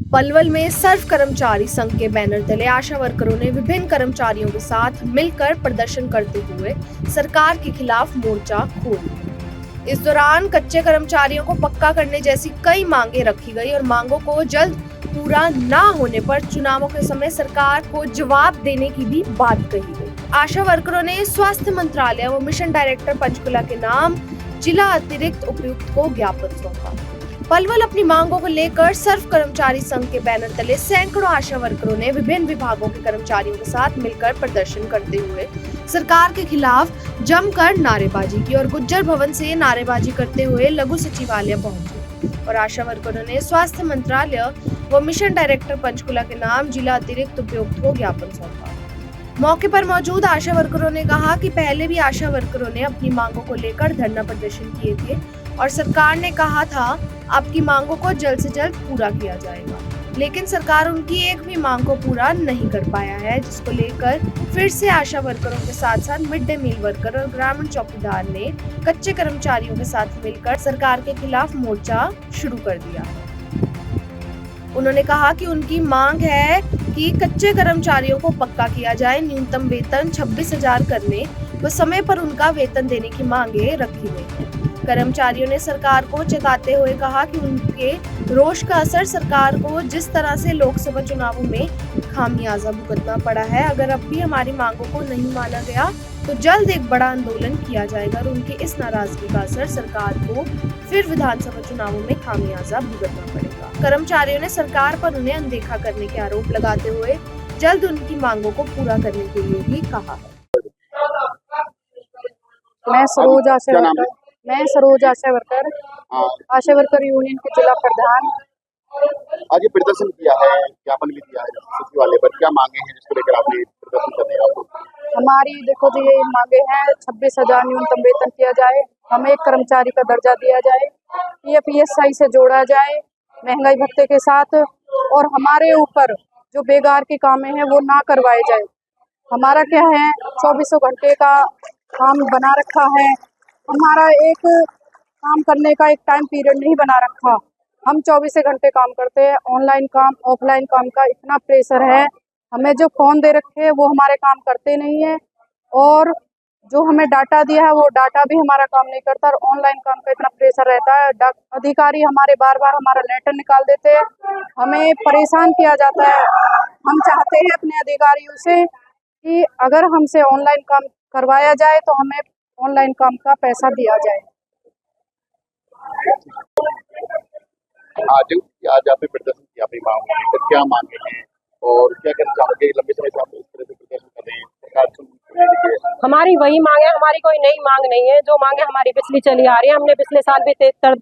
पलवल में सर्व कर्मचारी संघ के बैनर तले आशा वर्करों ने विभिन्न कर्मचारियों के साथ मिलकर प्रदर्शन करते हुए सरकार के खिलाफ मोर्चा खोल दिया। इस दौरान कच्चे कर्मचारियों को पक्का करने जैसी कई मांगे रखी गई और मांगों को जल्द पूरा न होने पर चुनावों के समय सरकार को जवाब देने की भी बात कही गई। आशा वर्करों ने स्वास्थ्य मंत्रालय व मिशन डायरेक्टर पंचकुला के नाम जिला अतिरिक्त उपायुक्त को ज्ञापन सौंपा। पलवल अपनी मांगों को लेकर सर्व कर्मचारी संघ के बैनर तले सैकड़ों आशा वर्करों ने विभिन्न विभागों के कर्मचारियों के साथ मिलकर प्रदर्शन करते हुए सरकार के खिलाफ जमकर नारेबाजी की और गुज्जर भवन से नारेबाजी करते हुए लघु सचिवालय पहुंचे और आशा वर्करों ने स्वास्थ्य मंत्रालय व मिशन डायरेक्टर पंचकुला के नाम जिला अतिरिक्त उपायुक्त को ज्ञापन सौंपा। मौके पर मौजूद आशा वर्करों ने कहा कि पहले भी आशा वर्करों ने अपनी मांगों को लेकर धरना प्रदर्शन किए थे और सरकार ने कहा था आपकी मांगों को जल्द से जल्द पूरा किया जाएगा, लेकिन सरकार उनकी एक भी मांग को पूरा नहीं कर पाया है, जिसको लेकर फिर से आशा वर्करों के साथ साथ मिड डे मील वर्कर और ग्रामीण चौकीदार ने कच्चे कर्मचारियों के साथ मिलकर सरकार के खिलाफ मोर्चा शुरू कर दिया। उन्होंने कहा कि उनकी मांग है कि कच्चे कर्मचारियों को पक्का किया जाए, न्यूनतम वेतन 26,000 करने व समय पर उनका वेतन देने की मांगे रखी गई है। कर्मचारियों ने सरकार को चेताते हुए कहा कि उनके रोष का असर सरकार को जिस तरह से लोकसभा चुनावों में खामियाजा भुगतना पड़ा है, अगर अब भी हमारी मांगों को नहीं माना गया तो जल्द एक बड़ा आंदोलन किया जाएगा और उनकी इस नाराजगी का असर सरकार को फिर विधानसभा चुनावों में खामियाजा भुगतना पड़ेगा। कर्मचारियों ने सरकार पर उन्हें अनदेखा करने के आरोप लगाते हुए जल्द उनकी मांगों को पूरा करने के लिए भी कहा है। मैं सरोज आशा वर्कर आशा वर्कर यूनियन के जिला प्रधान। आज ये प्रदर्शन किया है, ज्ञापन भी दिया है सचिवालय पर, क्या मांगे हैं जिसको लेकर आपने प्रदर्शन करने आपको? हमारी देखो जी, ये मांगे हैं 26,000 न्यूनतम वेतन किया जाए, हमें एक कर्मचारी का दर्जा दिया जाए, PFISI से जोड़ा जाए महंगाई भत्ते के साथ, और हमारे ऊपर जो बेकार के काम हैं वो ना करवाए जाए। हमारा क्या है, 24 घंटे का काम बना रखा है, हमारा एक काम करने का एक टाइम पीरियड नहीं बना रखा। हम 24 घंटे काम करते हैं, ऑनलाइन काम ऑफलाइन काम का इतना प्रेशर है, हमें जो फोन दे रखे हैं वो हमारे काम करते नहीं है, और जो हमें डाटा दिया है वो डाटा भी हमारा काम नहीं करता, और ऑनलाइन काम का इतना प्रेशर रहता है। अधिकारी हमारे बार बार हमारा लेटर निकाल देते हैं, हमें परेशान किया जाता है। हम चाहते हैं अपने अधिकारियों से कि अगर हमसे ऑनलाइन काम करवाया जाए तो हमें ऑनलाइन काम का पैसा दिया जाए। आज आपने प्रदर्शन किया, अपनी मांगों को लेकर क्या मांगे हैं और क्या करना चाहोगे? लंबे समय से आप इस तरह से प्रदर्शन कर रहे हैं, सरकार सुन। हमारी वही मांग है, हमारी कोई नई मांग नहीं है। जो मांगे हमारी पिछली चली आ रही है, हमने पिछले साल भी 73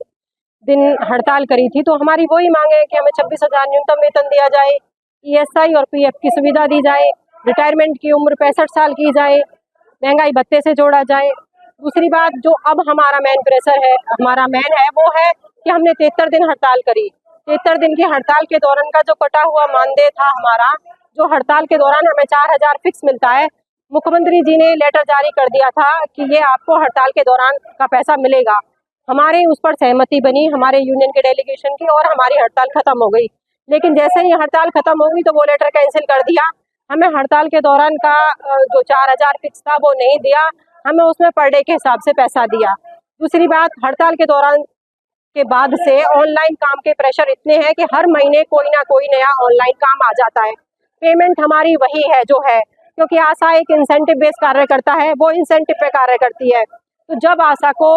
दिन हड़ताल करी थी, तो हमारी वही मांग है कि हमें 26,000 न्यूनतम वेतन दिया जाए, ESI और PF की सुविधा दी जाए, रिटायरमेंट की उम्र 65 साल की जाए, महंगाई भत्ते से जोड़ा जाए। दूसरी बात, जो अब हमारा मेन प्रेशर है, हमारा मेन है, वो है कि हमने 73 दिन हड़ताल करी। 73 दिन की हड़ताल के दौरान का जो कटा हुआ मानदेय था हमारा, जो हड़ताल के दौरान हमें 4,000 फिक्स मिलता है, मुख्यमंत्री जी ने लेटर जारी कर दिया था कि ये आपको हड़ताल के दौरान का पैसा मिलेगा। हमारे उस पर सहमति बनी हमारे यूनियन के डेलीगेशन की, और हमारी हड़ताल खत्म हो गई। लेकिन जैसे ही हड़ताल खत्म हो गई तो वो लेटर कैंसिल कर दिया। हमें हड़ताल के दौरान का जो 4,000 फिक्स था वो नहीं दिया, हमें उसमें पर डे के हिसाब से पैसा दिया। दूसरी बात, हड़ताल के दौरान के बाद से ऑनलाइन काम के प्रेशर इतने हैं कि हर महीने कोई ना कोई नया ऑनलाइन काम आ जाता है। पेमेंट हमारी वही है जो है, क्योंकि आशा एक इंसेंटिव बेस्ड कार्य करता है, वो इंसेंटिव पे कार्य करती है। तो जब आशा को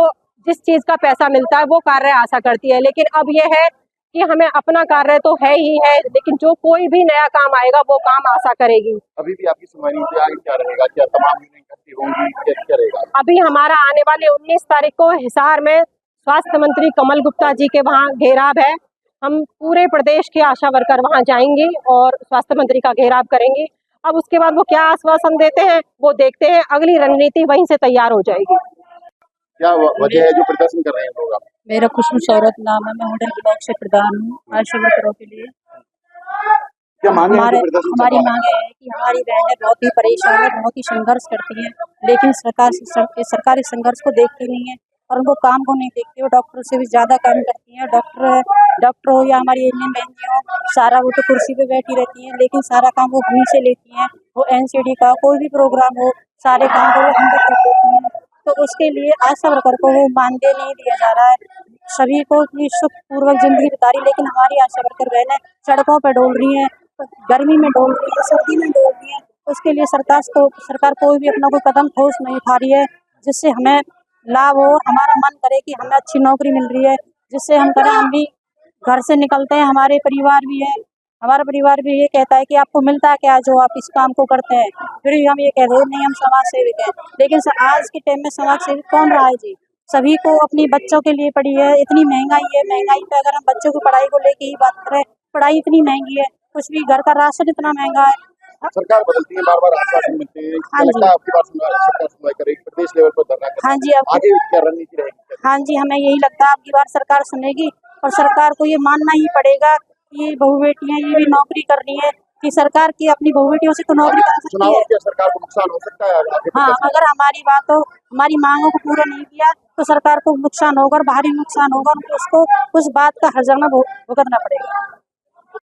जिस चीज का पैसा मिलता है वो कार्य आशा करती है। लेकिन अब ये है कि हमें अपना कार्य तो है ही है, लेकिन जो कोई भी नया काम आएगा वो काम आशा करेगी। अभी भी आपकी सुनवाई नहीं हुई, आगे क्या रहेगा? क्या तमाम इकट्ठी होंगी, क्या रहेगा? अभी हमारा आने वाले 19 तारीख को हिसार में स्वास्थ्य मंत्री कमल गुप्ता जी के वहाँ घेराव है। हम पूरे प्रदेश के आशा वर्कर वहाँ जाएंगे और स्वास्थ्य मंत्री का घेराव करेंगे। अब उसके बाद वो क्या आश्वासन देते हैं वो देखते हैं, अगली रणनीति वहीं से तैयार हो जाएगी। क्या वजह है जो प्रदर्शन कर रहे हैं लोग? मेरा खुशबू शौरत नाम है, मैं होटल ब्लॉक से प्रधान हूँ आशा वर्करों के लिए। क्या मांग है? हमारी मांग है कि हमारी बहनें बहुत ही परेशान है, बहुत ही संघर्ष करती हैं, लेकिन सरकार इस संघर्ष को देखती नहीं है। और उनको काम को नहीं देखती, वो डॉक्टर से भी ज़्यादा काम करती हैं। डॉक्टर हो या हमारी एएनएम बहन जी हो, सारा वो तो कुर्सी पे बैठी रहती हैं, लेकिन सारा काम वो वहीं से लेती हैं। वो एनसीडी का कोई भी प्रोग्राम हो, सारे काम को वो हैंडल कर देती हैं। तो उसके लिए आशा वर्कर को वो मानदेय नहीं दिया जा रहा है। सभी को अपनी सुखपूर्वक जिंदगी बिता रही, लेकिन हमारी आशा वर्कर बहनें सड़कों पर डोल रही हैं, गर्मी में डोल रही है, सर्दी में डोल रही है। उसके लिए सरकार कोई भी अपना कोई कदम ठोस नहीं उठा रही है, जिससे हमें लाभ हो, हमारा मन करे कि हमें अच्छी नौकरी मिल रही है, जिससे हम करें, हम भी घर से निकलते हैं, हमारे परिवार भी है, हमारा परिवार भी ये कहता है कि आपको मिलता क्या जो आप इस काम को करते हैं। फिर भी हम ये कहते हैं नहीं, हम समाज सेविक हैं, लेकिन आज के टाइम में समाज सेविक कौन रहा है जी। सभी को अपनी बच्चों के लिए पड़ी है, इतनी महंगाई है, महंगाई पे अगर हम बच्चों की पढ़ाई को लेके ही बात करें, पढ़ाई इतनी महंगी है, कुछ भी घर का राशन इतना महंगा है। सरकार बदलती है, बार बार आश्वासन मिलते हैं, हाँ क्या लगता जी। है आपकी बात सरकार सुनवाई करेगी, प्रदेश लेवल पर धरना हाँ जी, करेगी, आगे क्या रणनीति रहेगी? हाँ जी, हमें यही लगता है आपकी बार सरकार सुनेगी, और सरकार को ये मानना ही पड़ेगा कि बहू बेटियां ये भी नौकरी कर रही है, कि सरकार की अपनी बहू बेटियों से तो नौकरी करा सकती चुनाव है। क्या सरकार को नुकसान हो सकता है आगे हाँ, अगर हमारी बातों हमारी मांगों को पूरा नहीं किया तो सरकार को नुकसान होगा, और भारी नुकसान होगा, उसको उस बात का हर्जाना भुगतना पड़ेगा।